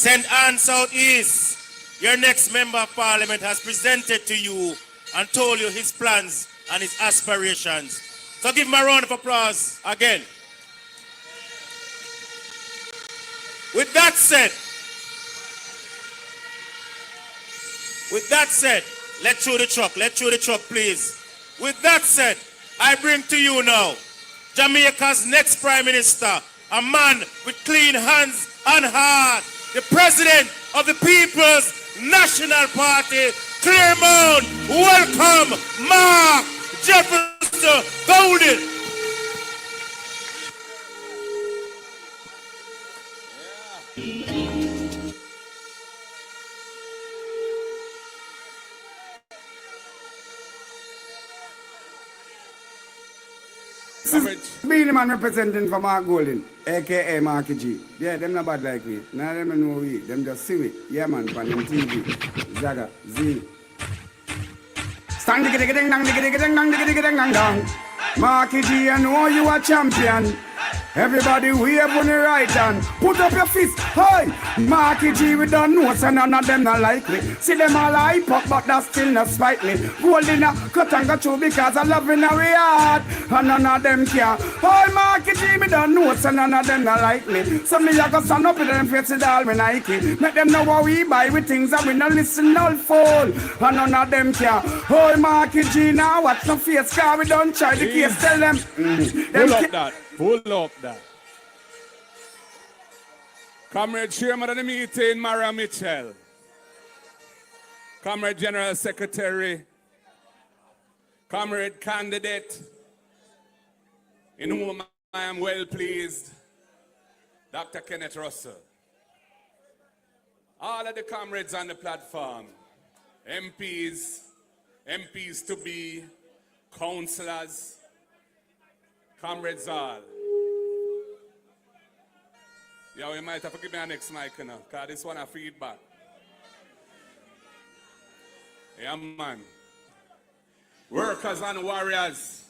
St. Anne Southeast, your next member of parliament has presented to you and told you his plans and his aspirations. So give him a round of applause again. With that said, let's show the truck, please. With that said, I bring to you now Jamaica's next Prime Minister, a man with clean hands and heart, the President of the People's National Party, Claremont. Welcome, Mark Jefferson Golden. Being the man representing for Mark Golden, aka Marky G. Yeah, them not bad like me. None of them know we. Them just see me. Yeah, man, on them TV. Zaga, Z. Stand diggy diggy ding dang diggy diggy ding dang diggy diggy ding dang dang. Marky G, I know you are champion. Everybody wave on the right hand. Put up your fist. Hey! Marky G, we don't know, so none of them not like me. See them all hype up, but that still not spite me. Holding a cut and go through because I love in our heart. And none of them care. Hey, Marky G, we don't know, so none of them not like me. So me I go stand up with them faces all me Nike. Make them know what we buy with things that we not listen all fall. And none of them care. Hey, Marky G, now watch no face, car we don't try the case. Tell them. Pull up that. Comrade Chairman of the meeting, Mara Mitchell. Comrade General Secretary. Comrade Candidate, in whom I am well pleased, Dr. Kenneth Russell. All of the comrades on the platform, MPs, MPs to be, councillors, comrades all. Yeah, we might have to give me a next mic, you know, because this one a feedback. Yeah, man. Workers and warriors.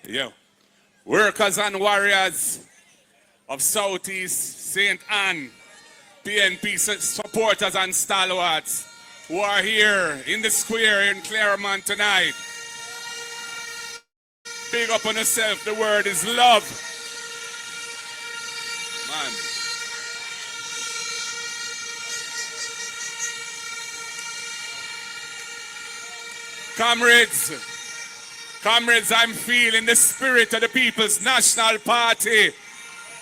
Yeah. Workers and warriors of Southeast St. Anne, PNP supporters and stalwarts who are here in the square in Claremont tonight. Big up on yourself, the word is love. Man. Comrades, I'm feeling the spirit of the People's National Party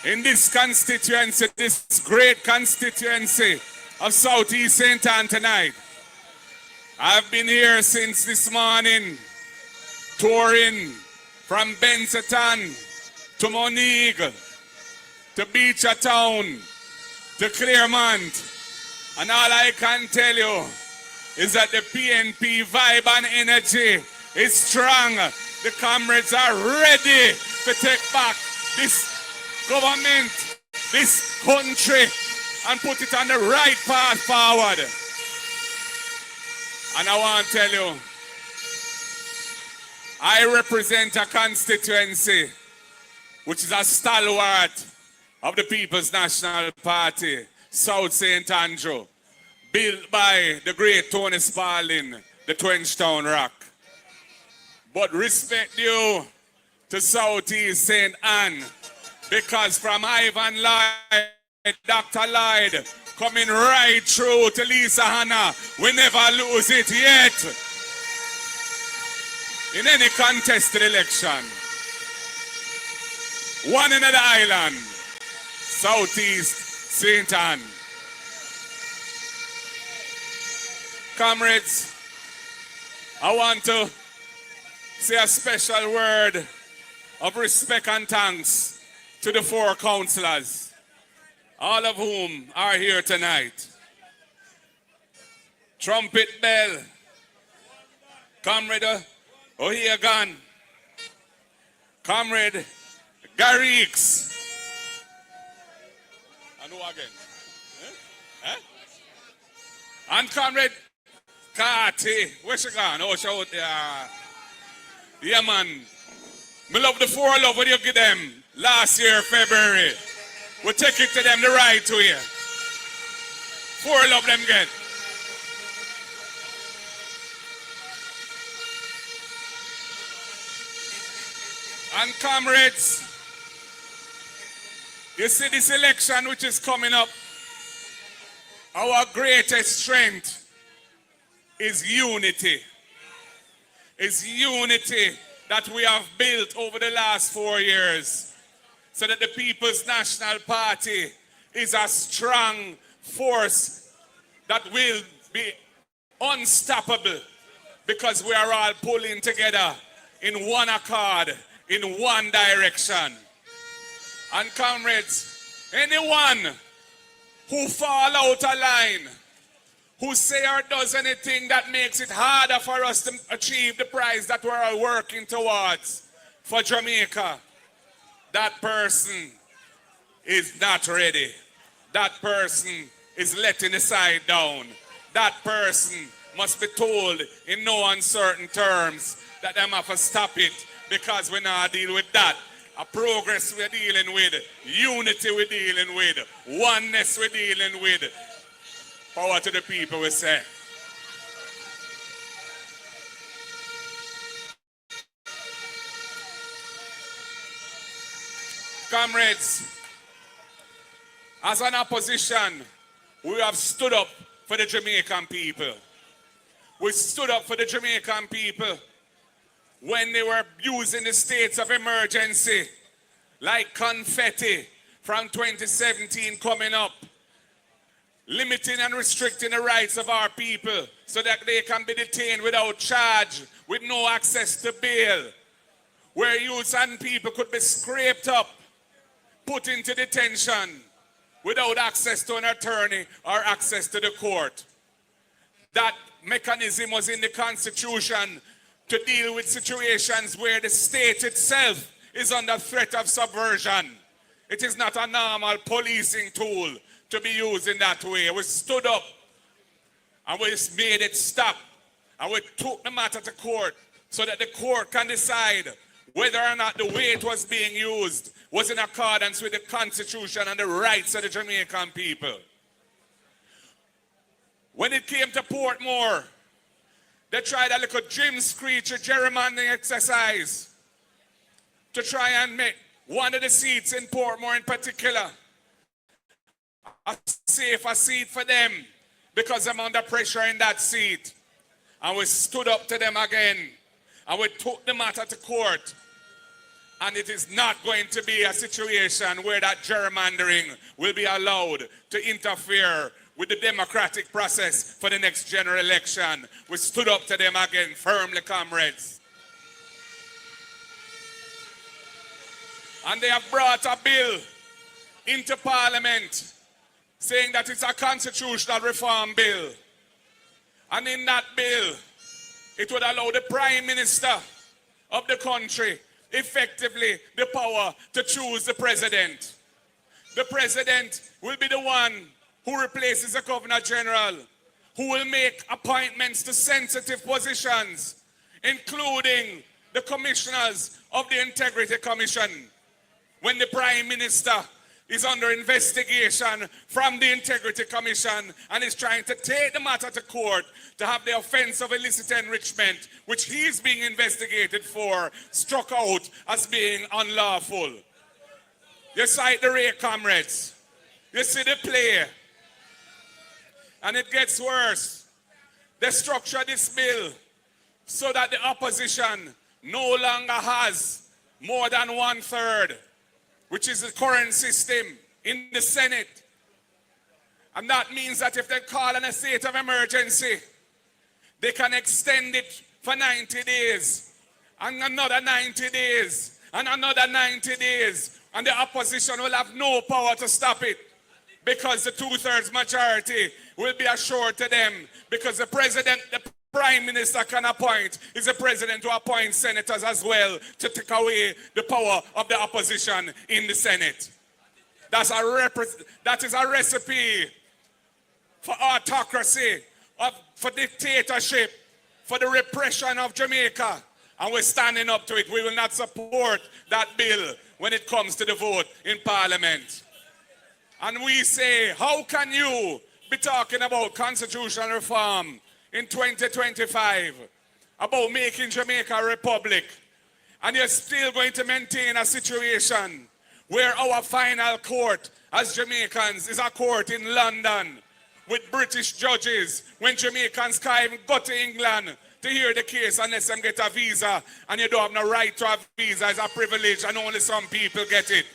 in this constituency, this great constituency of Southeast St. Anne tonight. I've been here since this morning, touring from Bensetton to Monique, to Beachtown, to Claremont. And all I can tell you is that the PNP vibe and energy is strong. The comrades are ready to take back this government, this country, and put it on the right path forward. And I want to tell you, I represent a constituency which is a stalwart of the People's National Party, South St. Andrew, built by the great Tony Spalding, the Twenchtown Rock. But respect due to Southeast St. Anne, because from Ivan Lloyd, Dr. Lloyd, coming right through to Lisa Hanna, we never lose it yet in any contested election. One in the island, Southeast St. Anne. Comrades, I want to say a special word of respect and thanks to the four councillors, all of whom are here tonight. Trumpet Bell, Comrade O'Hagan, Comrade Garrix, and who again? And Comrade Carty, where's she gone? Oh, she out there. Yeah, man. Me love the four love what you give them last year, February. We take it to them the right way. Four of them get. And comrades, you see this election which is coming up, our greatest strength is unity. It's unity that we have built over the last 4 years, so that the People's National Party is a strong force that will be unstoppable, because we are all pulling together in one accord, in one direction. And comrades, anyone who fall out of line, who say or does anything that makes it harder for us to achieve the prize that we're all working towards for Jamaica, that person is not ready. That person is letting the side down. That person must be told in no uncertain terms that they have to stop it, because we're not dealing with that. A progress we're dealing with, unity we're dealing with, oneness we're dealing with. Power to the people, we say. Comrades, as an opposition, we have stood up for the Jamaican people. We stood up for the Jamaican people when they were using the states of emergency like confetti from 2017 coming up, limiting and restricting the rights of our people so that they can be detained without charge, with no access to bail, where youths and people could be scraped up, put into detention without access to an attorney or access to the court. That mechanism was in the Constitution to deal with situations where the state itself is under threat of subversion. It is not a normal policing tool to be used in that way. We stood up and we made it stop, and we took the matter to court so that the court can decide whether or not the way it was being used was in accordance with the Constitution and the rights of the Jamaican people. When it came to Portmore, they tried a little Jim Screech, a gerrymandering exercise, to try and make one of the seats in Portmore in particular a safer seat for them, because I'm under pressure in that seat. And we stood up to them again, and we took the matter to court. And it is not going to be a situation where that gerrymandering will be allowed to interfere with the democratic process for the next general election. We stood up to them again firmly, comrades. And they have brought a bill into Parliament saying that it's a constitutional reform bill. And in that bill, it would allow the Prime Minister of the country effectively the power to choose the president. The president will be the one who replaces the Governor General, who will make appointments to sensitive positions, including the commissioners of the Integrity Commission. When the Prime Minister is under investigation from the Integrity Commission and is trying to take the matter to court to have the offense of illicit enrichment, which he is being investigated for, struck out as being unlawful. You sight the ray, comrades. You see the play. And it gets worse. They structure this bill so that the opposition no longer has more than 1/3, which is the current system in the Senate. And that means that if they call in a state of emergency, they can extend it for 90 days, and another 90 days, and another 90 days, and the opposition will have no power to stop it, because the 2/3 majority will be assured to them, because the president, the Prime Minister can appoint, is the president to appoint senators as well to take away the power of the opposition in the Senate. That is a recipe for autocracy, for dictatorship, for the repression of Jamaica. And we're standing up to it. We will not support that bill when it comes to the vote in Parliament. And we say, how can you be talking about constitutional reform in 2025, about making Jamaica a republic, and you're still going to maintain a situation where our final court as Jamaicans is a court in London with British judges, when Jamaicans can't even go to England to hear the case unless them get a visa, and you don't have no right to a visa. It's a privilege and only some people get it.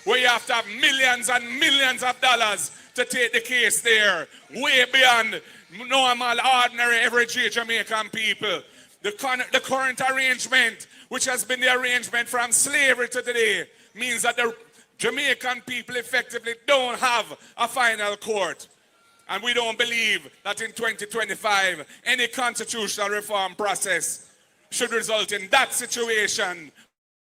Where you have to have millions and millions of dollars to take the case there, way beyond normal, ordinary, everyday Jamaican people. The current arrangement, which has been the arrangement from slavery to today, means that the Jamaican people effectively don't have a final court. And we don't believe that in 2025, any constitutional reform process should result in that situation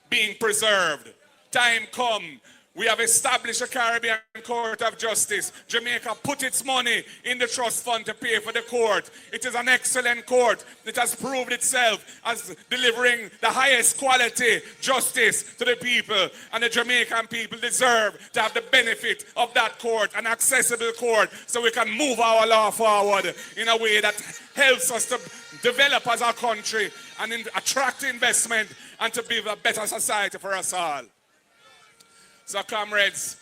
being preserved. Time come. We have established a Caribbean Court of Justice. Jamaica put its money in the trust fund to pay for the court. It is an excellent court. It has proved itself as delivering the highest quality justice to the people. And the Jamaican people deserve to have the benefit of that court, an accessible court, so we can move our law forward in a way that helps us to develop as a country and attract investment and to build a better society for us all. So, comrades,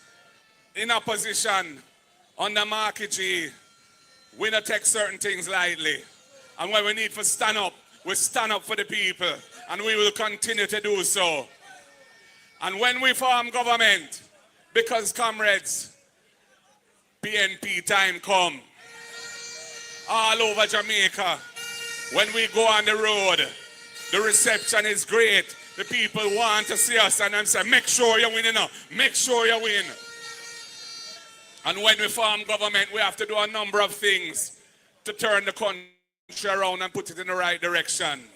in opposition, under Marky G, we don't take certain things lightly. And when we need to stand up, we stand up for the people. And we will continue to do so. And when we form government, because, comrades, PNP time come. All over Jamaica, when we go on the road, the reception is great. The people want to see us and then say, make sure you win, you know. Make sure you win. And when we form government, we have to do a number of things to turn the country around and put it in the right direction.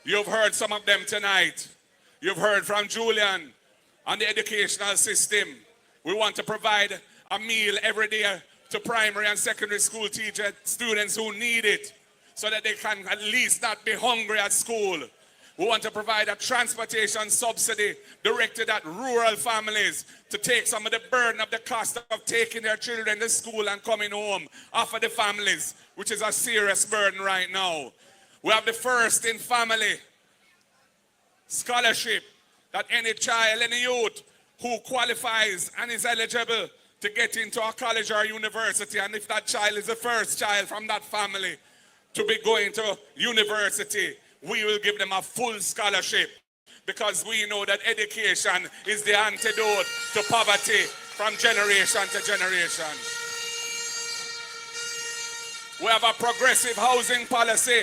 You've heard some of them tonight. You've heard from Julian on the educational system. We want to provide a meal every day to primary and secondary school teacher students who need it, so that they can at least not be hungry at school. We want to provide a transportation subsidy directed at rural families to take some of the burden of the cost of taking their children to school and coming home off of the families, which is a serious burden right now. We have the first in family scholarship, that any child, any youth who qualifies and is eligible to get into a college or university, and if that child is the first child from that family to be going to university, we will give them a full scholarship, because we know that education is the antidote to poverty from generation to generation. We have a progressive housing policy.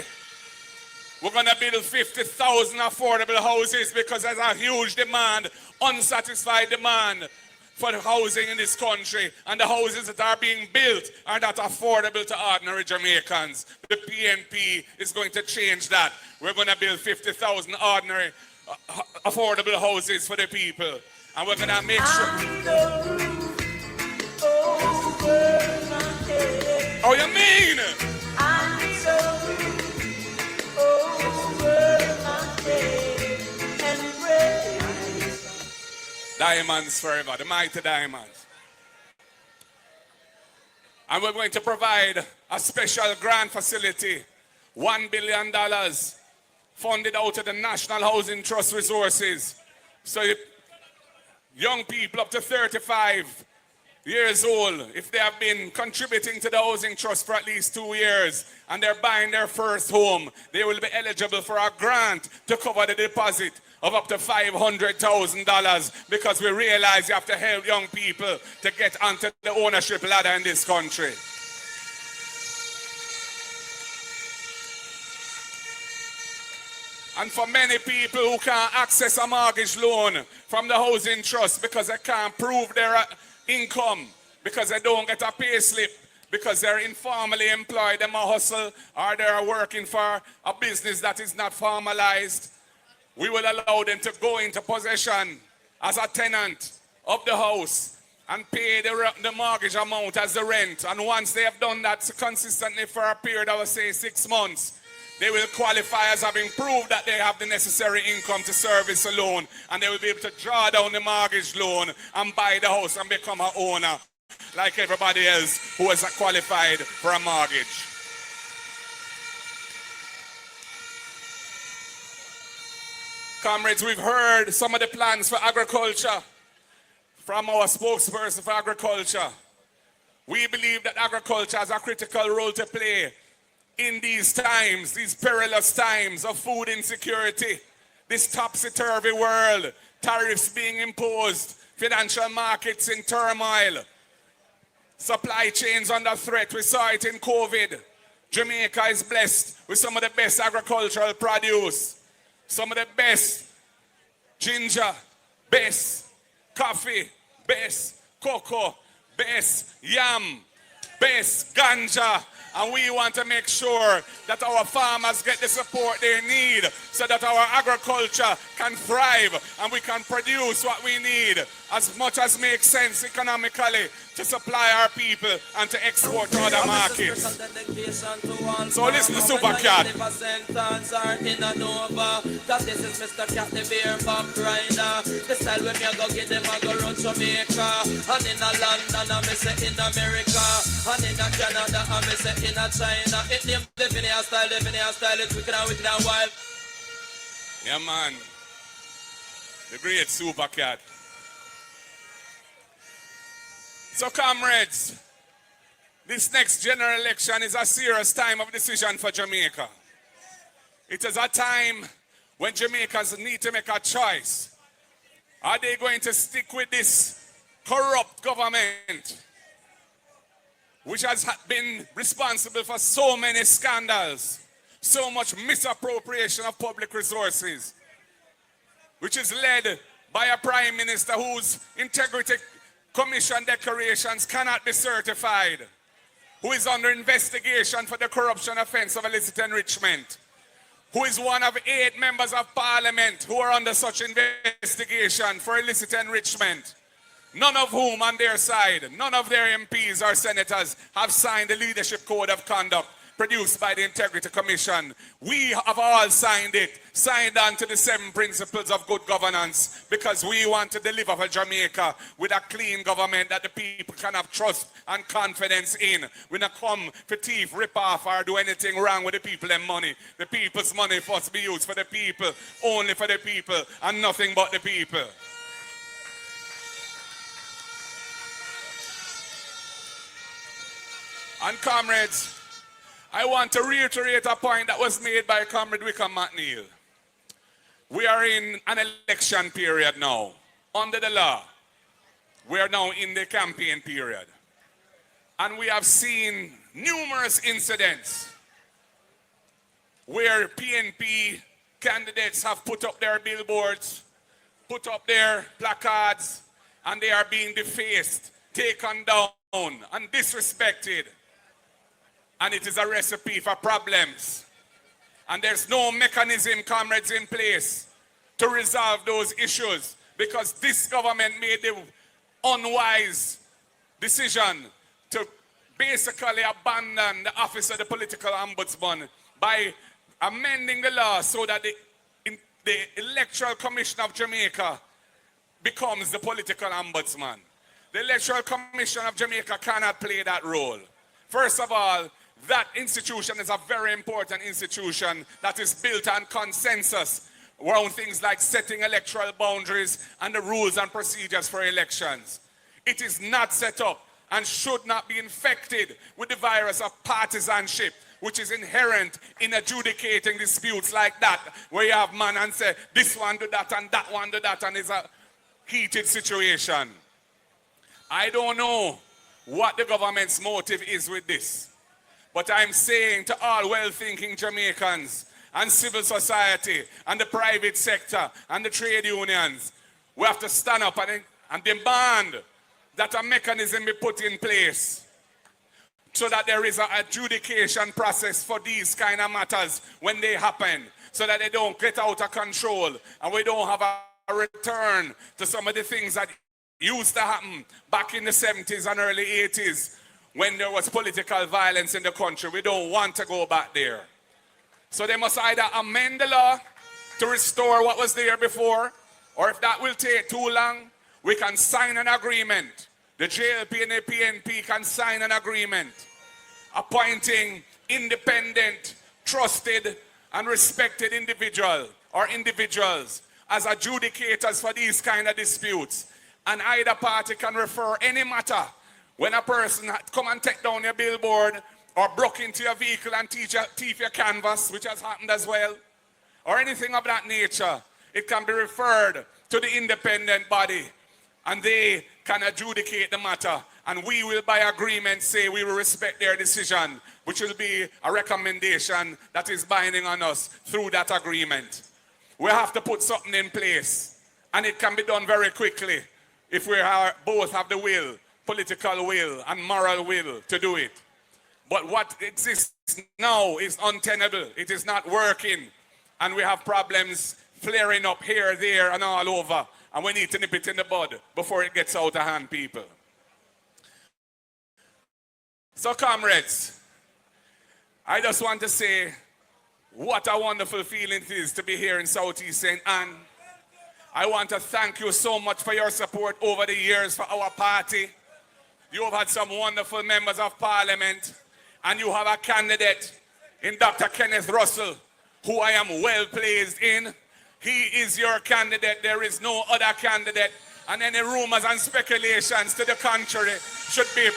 We're going to build 50,000 affordable houses because there's a huge demand, unsatisfied demand for the housing in this country, and the houses that are being built are not affordable to ordinary Jamaicans. The PNP is going to change that. We're going to build 50,000 ordinary affordable houses for the people, and we're going to make sure. Oh, you mean? I'm so over my head and ready. Diamonds forever, the mighty diamonds. And we're going to provide a special grant facility, $1 billion, funded out of the National Housing Trust resources. So young people up to 35 years old, if they have been contributing to the Housing Trust for at least 2 years and they're buying their first home, they will be eligible for a grant to cover the deposit of up to $500,000, because we realize you have to help young people to get onto the ownership ladder in this country. And for many people who can't access a mortgage loan from the Housing Trust because they can't prove their income, because they don't get a pay slip, because they're informally employed, they might hustle, or they're working for a business that is not formalized, we will allow them to go into possession as a tenant of the house and pay the mortgage amount as the rent. And once they have done that consistently for a period of, say, 6 months, They will qualify as having proved that they have the necessary income to service a loan, and they will be able to draw down the mortgage loan and buy the house and become an owner like everybody else who is qualified for a mortgage. Comrades, we've heard some of the plans for agriculture from our spokesperson for agriculture. We believe that agriculture has a critical role to play in these times, these perilous times of food insecurity, this topsy-turvy world, tariffs being imposed, financial markets in turmoil, supply chains under threat. We saw it in COVID. Jamaica is blessed with some of the best agricultural produce, some of the best ginger, best coffee, best cocoa, best yam, best ganja. And we want to make sure that our farmers get the support they need so that our agriculture can thrive and we can produce what we need as much as makes sense economically to supply our people and to export to other markets. So listen to Super Cat. This is Mr. Cat, the beer pop rider. The style when me go get them, I go run Jamaica. And in London, I miss it in America. And in Canada, I miss it in China. It name living hairstyle, it's wicked and wild. Yeah, man. The great Super Cat. So, comrades, this next general election is a serious time of decision for Jamaica. It is a time when Jamaicans need to make a choice. Are they going to stick with this corrupt government, which has been responsible for so many scandals, so much misappropriation of public resources, which is led by a prime minister whose integrity commission declarations cannot be certified, who is under investigation for the corruption offense of illicit enrichment, who is one of 8 members of parliament who are under such investigation for illicit enrichment, none of whom on their side, none of their MPs or senators have signed the leadership code of conduct produced by the Integrity Commission. We have all signed it, signed on to the 7 principles of good governance, because we want to deliver for Jamaica with a clean government that the people can have trust and confidence in. We not come for thief, rip off, or do anything wrong with the people and money. The people's money must be used for the people, only for the people, and nothing but the people. And comrades, I want to reiterate a point that was made by Comrade Wickham McNeil. We are in an election period now, under the law. We are now in the campaign period. And we have seen numerous incidents where PNP candidates have put up their billboards, put up their placards, and they are being defaced, taken down, and disrespected. And it is a recipe for problems. And there's no mechanism, comrades, in place to resolve those issues, because this government made the unwise decision to basically abandon the office of the political ombudsman by amending the law so that the Electoral Commission of Jamaica becomes the political ombudsman. The Electoral Commission of Jamaica cannot play that role. First of all, that institution is a very important institution that is built on consensus around things like setting electoral boundaries and the rules and procedures for elections. It is not set up and should not be infected with the virus of partisanship, which is inherent in adjudicating disputes like that, where you have man and say, this one do that and that one do that, and it's a heated situation. I don't know what the government's motive is with this. But I'm saying to all well-thinking Jamaicans and civil society and the private sector and the trade unions, we have to stand up and demand that a mechanism be put in place so that there is an adjudication process for these kind of matters when they happen, so that they don't get out of control and we don't have a return to some of the things that used to happen back in the 70s and early 80s when there was political violence in the country. We don't want to go back there. So they must either amend the law to restore what was there before, or if that will take too long, we can sign an agreement. The JLP and the PNP can sign an agreement appointing independent, trusted, and respected individuals as adjudicators for these kind of disputes. And either party can refer any matter when a person come and take down your billboard or broke into your vehicle and thief your canvas, which has happened as well, or anything of that nature. It can be referred to the independent body and they can adjudicate the matter, and we will by agreement say we will respect their decision, which will be a recommendation that is binding on us through that agreement. We have to put something in place, and it can be done very quickly if we both have the will, political will and moral will to do it. But what exists now is untenable. It is not working, and we have problems flaring up here, there, and all over. And we need to nip it in the bud before it gets out of hand, people. So, comrades, I just want to say what a wonderful feeling it is to be here in Southeast St. Anne. I want to thank you so much for your support over the years for our party. You have had some wonderful members of parliament, and you have a candidate in Dr. Kenneth Russell, who I am well pleased in. He is your candidate. There is no other candidate. And any rumors and speculations to the contrary should be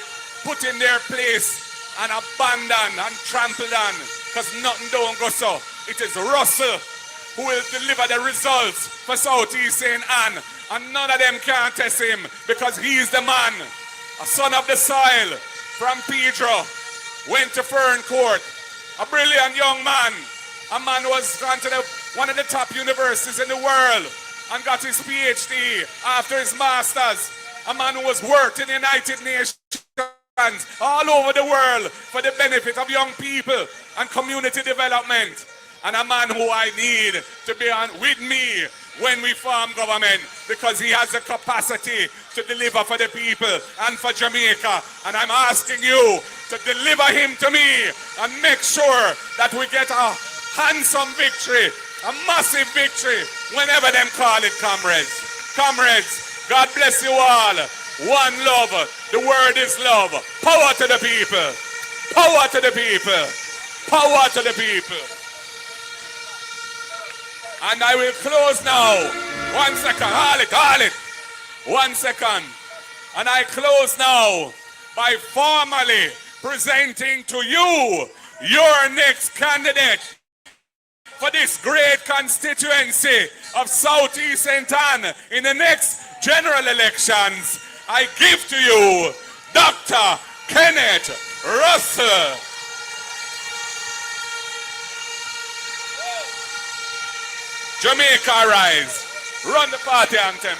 put in their place and abandoned and trampled on, because nothing don't go so. It is Russell who will deliver the results for Southeast St. Anne, and none of them can test him, because he is the man, a son of the soil from Pedro, went to Fern Court, a brilliant young man, a man who has gone to one of the top universities in the world and got his PhD after his master's, a man who has worked in the United Nations all over the world for the benefit of young people and community development, and a man who I need to be on with me when we form government, because he has the capacity to deliver for the people and for Jamaica. And I'm asking you to deliver him to me and make sure that we get a handsome victory, a massive victory, whenever them call it, comrades. Comrades, God bless you all. One love. The word is love. Power to the people. Power to the people. Power to the people. And I will close now. 1 second. Hold it. 1 second. And I close now by formally presenting to you your next candidate for this great constituency of Southeast St. Anne in the next general elections. I give to you Dr. Kenneth Russell. Jamaica rise. Run the party anthem.